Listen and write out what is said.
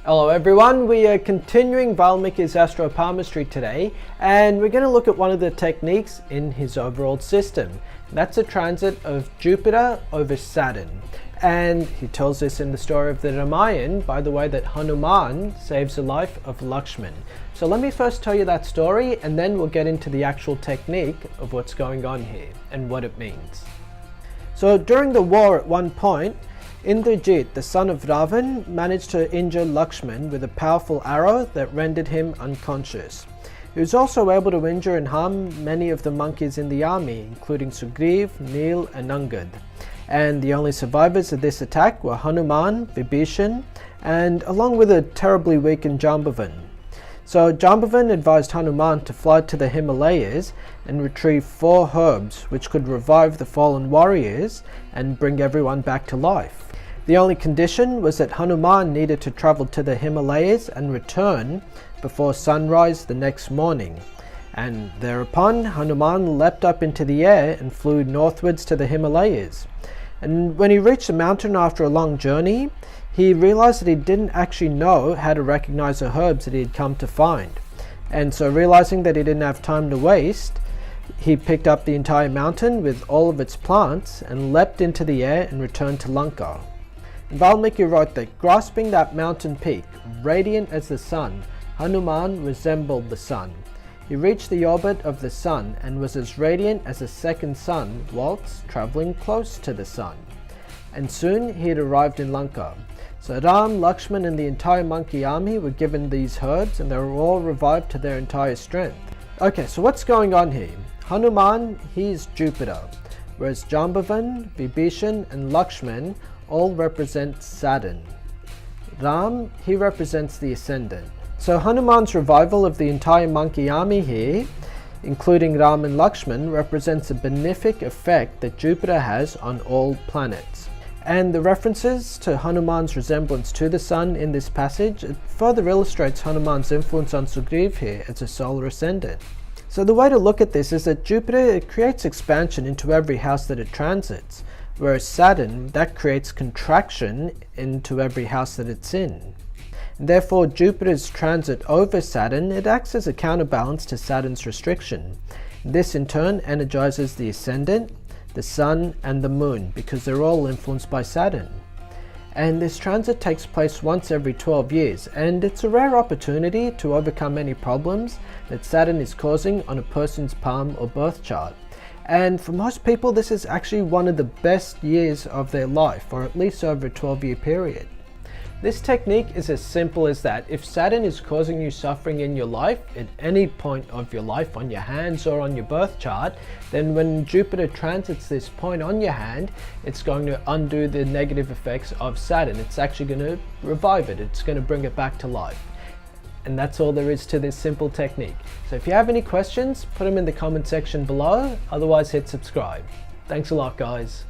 Hello everyone, we are continuing Valmiki's astropalmistry today, and we're going to look at one of the techniques in his overall system. That's a transit of Jupiter over Saturn. And he tells us in the story of the Ramayana, by the way, that Hanuman saves the life of Lakshman. So let me first tell you that story, and then we'll get into the actual technique of what's going on here and what it means. So during the war at one point, Indrajit, the son of Ravan, managed to injure Lakshman with a powerful arrow that rendered him unconscious. He was also able to injure and harm many of the monkeys in the army, including Sugriv, Nil and Angad. And the only survivors of this attack were Hanuman, Vibhishan, and along with a terribly weakened Jambavan. So Jambavan advised Hanuman to fly to the Himalayas and retrieve 4 herbs which could revive the fallen warriors and bring everyone back to life. The only condition was that Hanuman needed to travel to the Himalayas and return before sunrise the next morning. And thereupon Hanuman leapt up into the air and flew northwards to the Himalayas. And when he reached the mountain after a long journey, he realized that he didn't actually know how to recognize the herbs that he had come to find. And so realizing that he didn't have time to waste, he picked up the entire mountain with all of its plants and leapt into the air and returned to Lanka. Valmiki wrote that grasping that mountain peak, radiant as the sun, Hanuman resembled the sun. He reached the orbit of the sun and was as radiant as a second sun whilst travelling close to the sun. And soon he had arrived in Lanka. So Ram, Lakshman and the entire monkey army were given these herbs and they were all revived to their entire strength. Okay, so what's going on here? Hanuman, he's Jupiter, whereas Jambavan, Vibhishan and Lakshman all represent Saturn. Ram, he represents the ascendant. So Hanuman's revival of the entire monkey army here, including Ram and Lakshman, represents a benefic effect that Jupiter has on all planets. And the references to Hanuman's resemblance to the sun in this passage, it further illustrates Hanuman's influence on Sugriv here as a solar ascendant. So the way to look at this is that Jupiter, it creates expansion into every house that it transits, whereas Saturn, that creates contraction into every house that it's in. And therefore, Jupiter's transit over Saturn, it acts as a counterbalance to Saturn's restriction. This in turn energizes the ascendant, the sun and the moon, because they're all influenced by Saturn. And this transit takes place once every 12 years, and it's a rare opportunity to overcome any problems that Saturn is causing on a person's palm or birth chart. And for most people, this is actually one of the best years of their life, or at least over a 12-year period. This technique is as simple as that. If Saturn is causing you suffering in your life, at any point of your life, on your hands or on your birth chart, then when Jupiter transits this point on your hand, it's going to undo the negative effects of Saturn. It's actually going to revive it. It's going to bring it back to life. And that's all there is to this simple technique. So if you have any questions, put them in the comment section below. Otherwise, hit subscribe. Thanks a lot, guys.